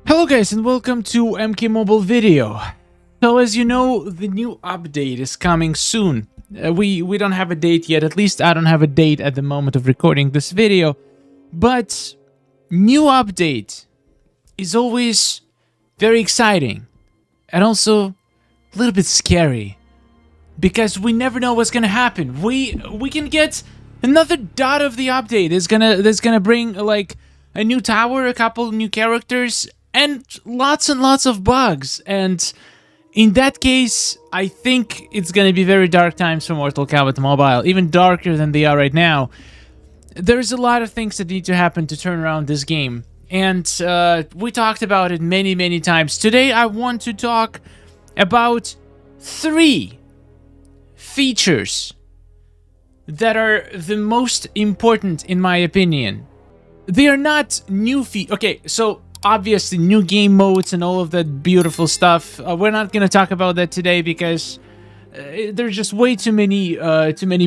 Hello guys and welcome to MK Mobile video. So as you know, the new update is coming soon. We don't have a date yet, at least I don't have a date at the moment of recording this video. But new update is always very exciting and also a little bit scary. Because we never know what's gonna happen. We can get another dot of the update that's gonna bring like a new tower, a couple new characters, and lots of bugs. And in that case, I think it's gonna be very dark times for Mortal Kombat Mobile, even darker than they are right now. There's a lot of things that need to happen to turn around this game, and we talked about it many times. Today I want to talk about 3 features that are the most important in my opinion. They are not new okay, so obviously new game modes and all of that beautiful stuff. We're not gonna talk about that today because there's just way too many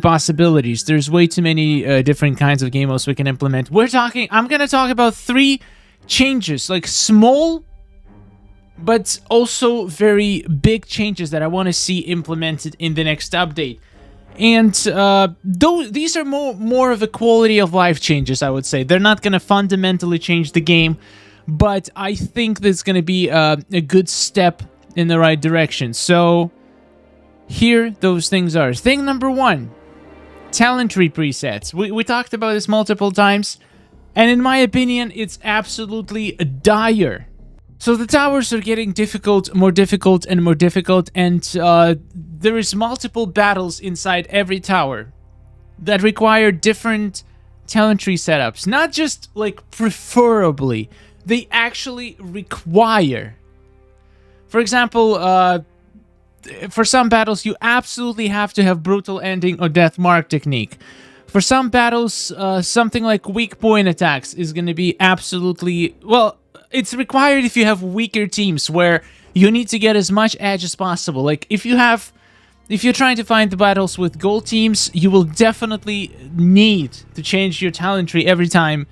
possibilities. There's way too many different kinds of game modes we can implement. I'm gonna talk about 3 changes, like small but also very big changes that I want to see implemented in the next update. And these are more of a quality of life changes, I would say. They're not going to fundamentally change the game, but I think that's going to be a good step in the right direction. So here those things are. Thing number 1, talent tree presets. We talked about this multiple times, and in my opinion, it's absolutely dire. So the towers are getting more difficult, and there is multiple battles inside every tower that require different talent tree setups. Not just like preferably, they actually require. For example, for some battles you absolutely have to have brutal ending or death mark technique. For some battles, something like weak point attacks is going to be absolutely, well, it's required if you have weaker teams where you need to get as much edge as possible. Like if you're trying to find the battles with gold teams, you will definitely need to change your talent tree every time.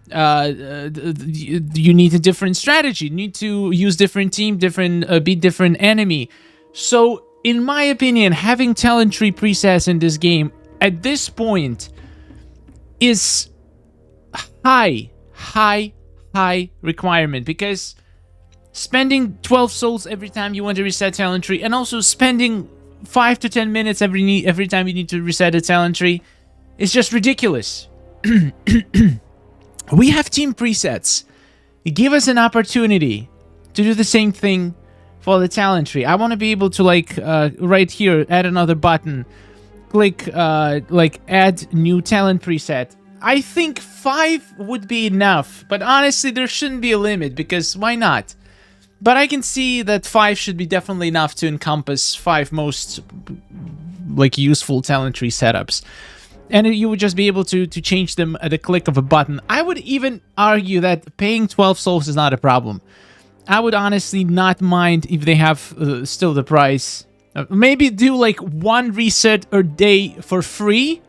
You need a different strategy. You need to use different team, beat different enemy. So in my opinion, having talent tree presets in this game at this point is high requirement, because spending 12 souls every time you want to reset talent tree, and also spending 5 to 10 minutes every time you need to reset a talent tree is just ridiculous. We have team presets. Give us an opportunity to do the same thing for the talent tree. I want to be able to, like, right here, add another button, click like add new talent preset. I think 5 would be enough, but honestly there shouldn't be a limit, because why not? But I can see that 5 should be definitely enough to encompass 5 most like useful talent tree setups. And you would just be able to change them at a click of a button. I would even argue that paying 12 souls is not a problem. I would honestly not mind if they have still the price. Maybe do like 1 reset a day for free,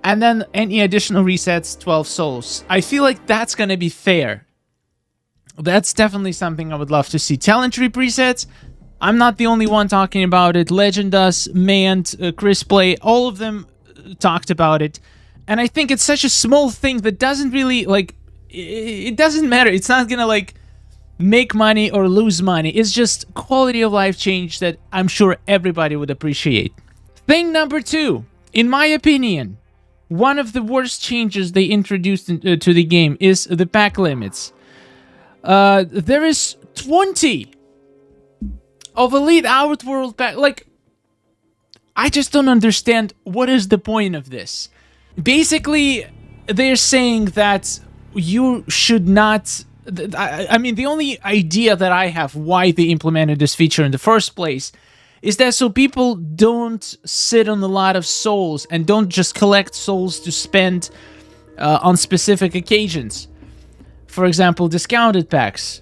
and then any additional resets, 12 souls. I feel like that's gonna be fair. That's definitely something I would love to see. Talent tree presets, I'm not the only one talking about it. Legend does, Mant, Chris Play, all of them talked about it. And I think it's such a small thing that doesn't really, like, it doesn't matter. It's not gonna, like, make money or lose money. It's just quality of life change that I'm sure everybody would appreciate. Thing number 2, in my opinion, one of the worst changes they introduced to the game is the pack limits. There is 20 of Elite Outworld pack. Like, I just don't understand what is the point of this. Basically, they're saying that you should not... I mean, the only idea that I have why they implemented this feature in the first place is that so people don't sit on a lot of souls and don't just collect souls to spend on specific occasions. For example, discounted packs.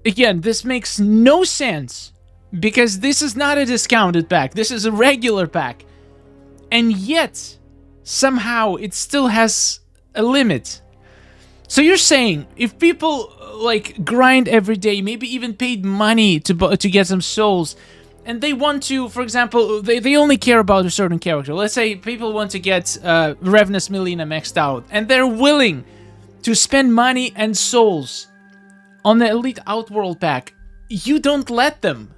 Again, this makes no sense, because this is not a discounted pack. This is a regular pack. And yet, somehow, it still has a limit. So you're saying if people like grind every day, maybe even paid money to get some souls, and they want to, for example, they only care about a certain character. Let's say people want to get Revnus Melina maxed out, and they're willing to spend money and souls on the Elite Outworld pack. You don't let them.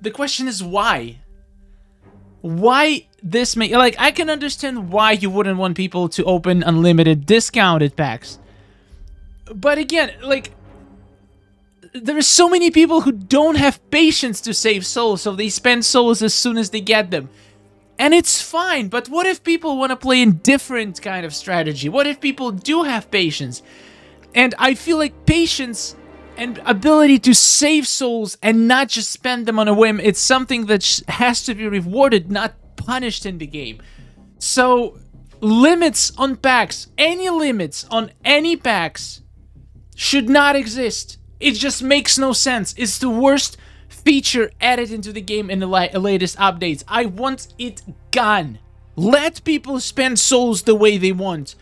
The question is why? Why this may... Like, I can understand why you wouldn't want people to open unlimited discounted packs. But again, like, there are so many people who don't have patience to save souls, so they spend souls as soon as they get them. And it's fine, but what if people want to play in different kind of strategy? What if people do have patience? And I feel like patience and ability to save souls and not just spend them on a whim, it's something that has to be rewarded, not punished in the game. So, limits on packs, any limits on any packs should not exist. It just makes no sense. It's the worst feature added into the game in the latest updates. I want it gone. Let people spend souls the way they want.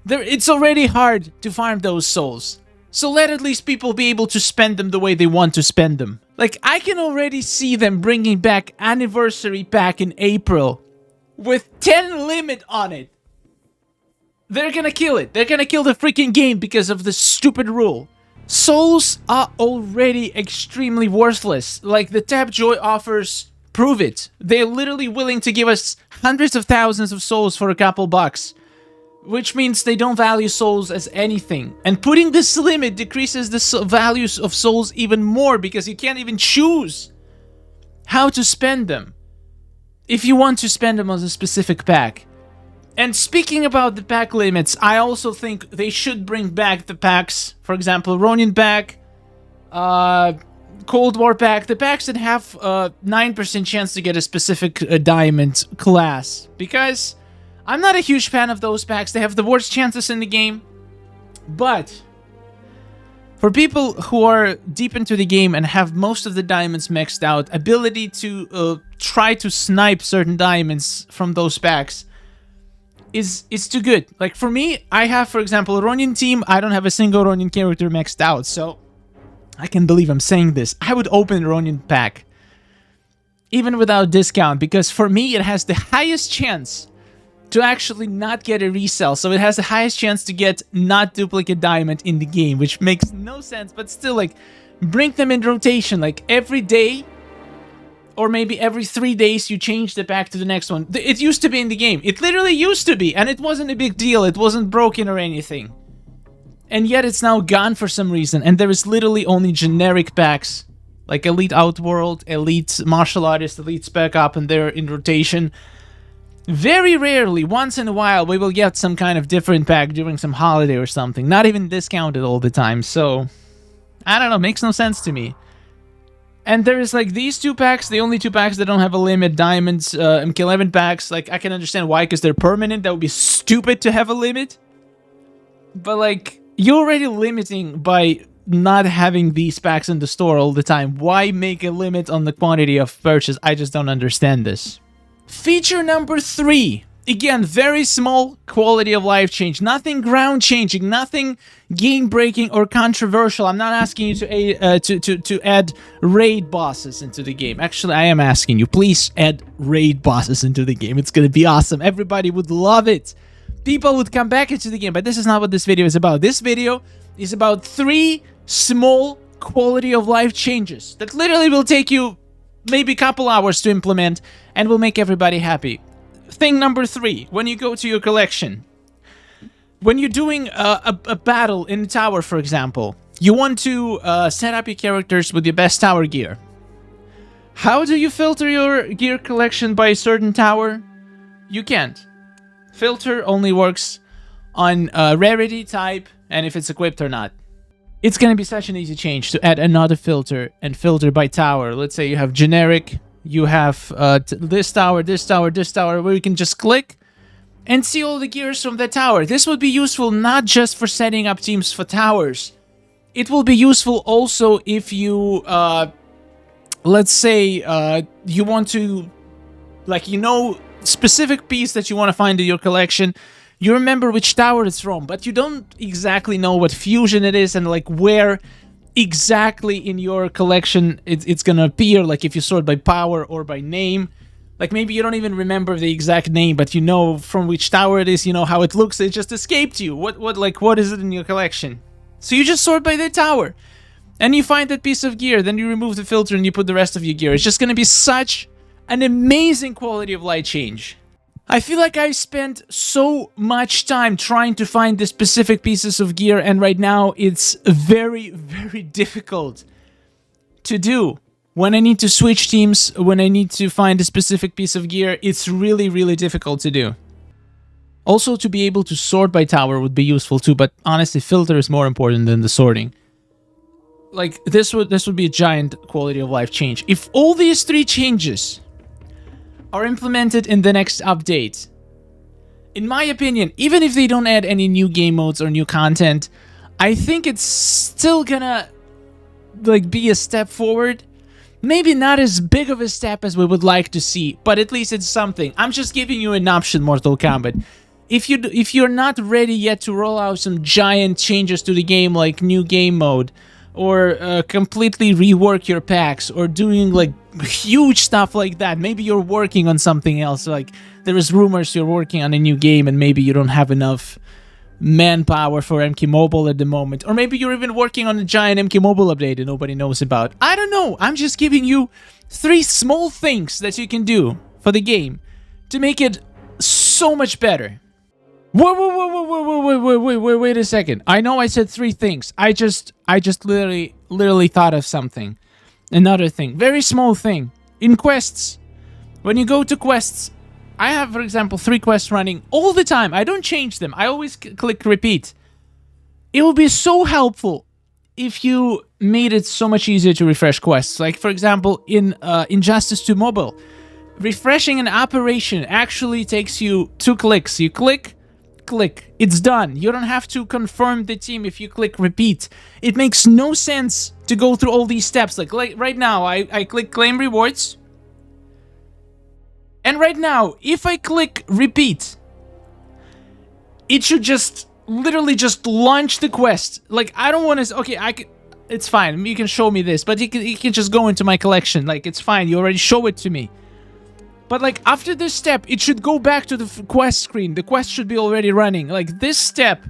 It's already hard to farm those souls. So let at least people be able to spend them the way they want to spend them. Like, I can already see them bringing back Anniversary Pack in April with 10 limit on it. They're gonna kill it. They're gonna kill the freaking game because of this stupid rule. Souls are already extremely worthless. Like, the Tapjoy offers prove it. They're literally willing to give us hundreds of thousands of souls for a couple bucks. Which means they don't value souls as anything. And putting this limit decreases the values of souls even more because you can't even choose how to spend them if you want to spend them on a specific pack. And speaking about the pack limits, I also think they should bring back the packs. For example, Ronin pack, Cold War pack, the packs that have 9% chance to get a specific diamond class. Because I'm not a huge fan of those packs. They have the worst chances in the game. But for people who are deep into the game and have most of the diamonds maxed out, ability to try to snipe certain diamonds from those packs is too good. Like, for me, I have, for example, a Ronin team. I don't have a single Ronin character maxed out, so I can believe I'm saying this. I would open a Ronin pack even without discount, because for me it has the highest chance to actually not get a resell. So it has the highest chance to get not duplicate diamond in the game, which makes no sense, but still, like, bring them in rotation. Like, every day or maybe every 3 days you change the pack to the next one. It used to be in the game. It literally used to be, and it wasn't a big deal. It wasn't broken or anything. And yet it's now gone for some reason, and there is literally only generic packs, like Elite Outworld, Elite Martial Artist, Elite Spec Up, and they're in rotation. Very rarely, once in a while, we will get some kind of different pack during some holiday or something. Not even discounted all the time, so I don't know, makes no sense to me. And there is, like, these two packs, the only two packs that don't have a limit, Diamonds, MK11 packs. Like, I can understand why, because they're permanent. That would be stupid to have a limit. But, like, you're already limiting by not having these packs in the store all the time. Why make a limit on the quantity of purchase? I just don't understand this. Feature number 3. Again, very small quality of life change. Nothing ground changing, nothing game breaking or controversial. I'm not asking you to add raid bosses into the game. Actually, I am asking you, please add raid bosses into the game. It's gonna be awesome. Everybody would love it. People would come back into the game, but this is not what this video is about. This video is about 3 small quality of life changes that literally will take you maybe a couple hours to implement and will make everybody happy. Thing number 3, when you go to your collection, when you're doing a battle in a tower, for example, you want to set up your characters with your best tower gear. How do you filter your gear collection by a certain tower? You can't. Filter only works on rarity, type, and if it's equipped or not. It's gonna be such an easy change to add another filter and filter by tower. Let's say you have generic, you have this tower, this tower, this tower, where you can just click and see all the gears from that tower. This would be useful not just for setting up teams for towers. It will be useful also if you, let's say, you want to, like, you know, specific piece that you want to find in your collection. You remember which tower it's from, but you don't exactly know what fusion it is and like where exactly in your collection it's gonna appear, like if you sort by power or by name. Like maybe you don't even remember the exact name, but you know from which tower it is, you know how it looks, it just escaped you. What is it in your collection? So you just sort by the tower. And you find that piece of gear, then you remove the filter and you put the rest of your gear. It's just gonna be such an amazing quality of life change. I feel like I spent so much time trying to find the specific pieces of gear, and right now it's very, very difficult to do. When I need to switch teams, when I need to find a specific piece of gear, it's really, really difficult to do. Also, to be able to sort by tower would be useful too, but honestly, filter is more important than the sorting. Like, this would be a giant quality of life change. If all these 3 changes are implemented in the next update, in my opinion, even if they don't add any new game modes or new content, I think it's still gonna, like, be a step forward. Maybe not as big of a step as we would like to see, but at least it's something. I'm just giving you an option, Mortal Kombat. If you're not ready yet to roll out some giant changes to the game, like new game mode, or completely rework your packs, or doing like huge stuff like that, maybe you're working on something else, like there is rumors you're working on a new game and maybe you don't have enough manpower for MK Mobile at the moment, or maybe you're even working on a giant MK Mobile update that nobody knows about. I don't know. I'm just giving you 3 small things that you can do for the game to make it so much better. Wait a second. I know I said 3 things. I just literally thought of something. Another thing, very small thing. In quests, when you go to quests, I have, for example, 3 quests running all the time. I don't change them. I always click repeat. It would be so helpful if you made it so much easier to refresh quests. Like, for example, in Injustice 2 Mobile, refreshing an operation actually takes you 2 clicks. You click, it's done. You don't have to confirm the team if you click repeat. It makes no sense to go through all these steps. Like right now, I click claim rewards. And right now, if I click repeat, it should just literally just launch the quest. Like, I don't want to... Okay, it's fine. You can show me this, but it can just go into my collection. Like, it's fine. You already show it to me. But, like, after this step, it should go back to the quest screen. The quest should be already running. Like, this step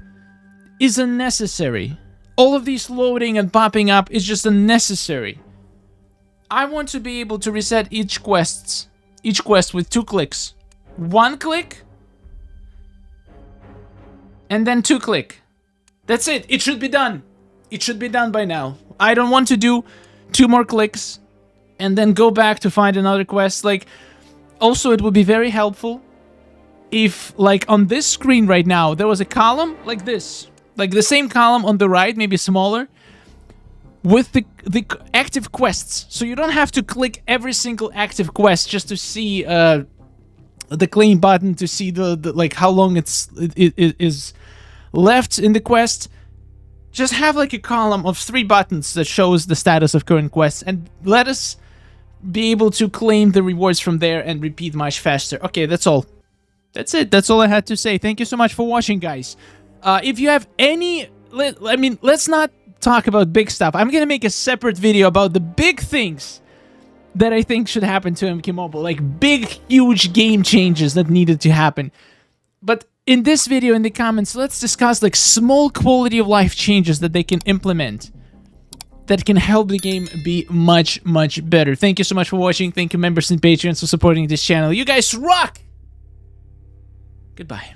is unnecessary. All of these loading and popping up is just unnecessary. I want to be able to reset each quest with 2 clicks. 1 click, and then 2 click. That's it. It should be done. It should be done by now. I don't want to do 2 more clicks and then go back to find another quest. Like, also, it would be very helpful if, like, on this screen right now, there was a column like this. Like, the same column on the right, maybe smaller, with the active quests. So you don't have to click every single active quest just to see the claim button, to see the like how long it is left in the quest. Just have like a column of 3 buttons that shows the status of current quests, and let us be able to claim the rewards from there and repeat much faster. Okay, that's all. That's it. That's all I had to say. Thank you so much for watching, guys. If you have any... let's not talk about big stuff. I'm gonna make a separate video about the big things that I think should happen to MK Mobile. Like, big, huge game changes that needed to happen. But in this video, in the comments, let's discuss, like, small quality of life changes that they can implement that can help the game be much, much better. Thank you so much for watching. Thank you, members and patrons, for supporting this channel. You guys rock! Goodbye.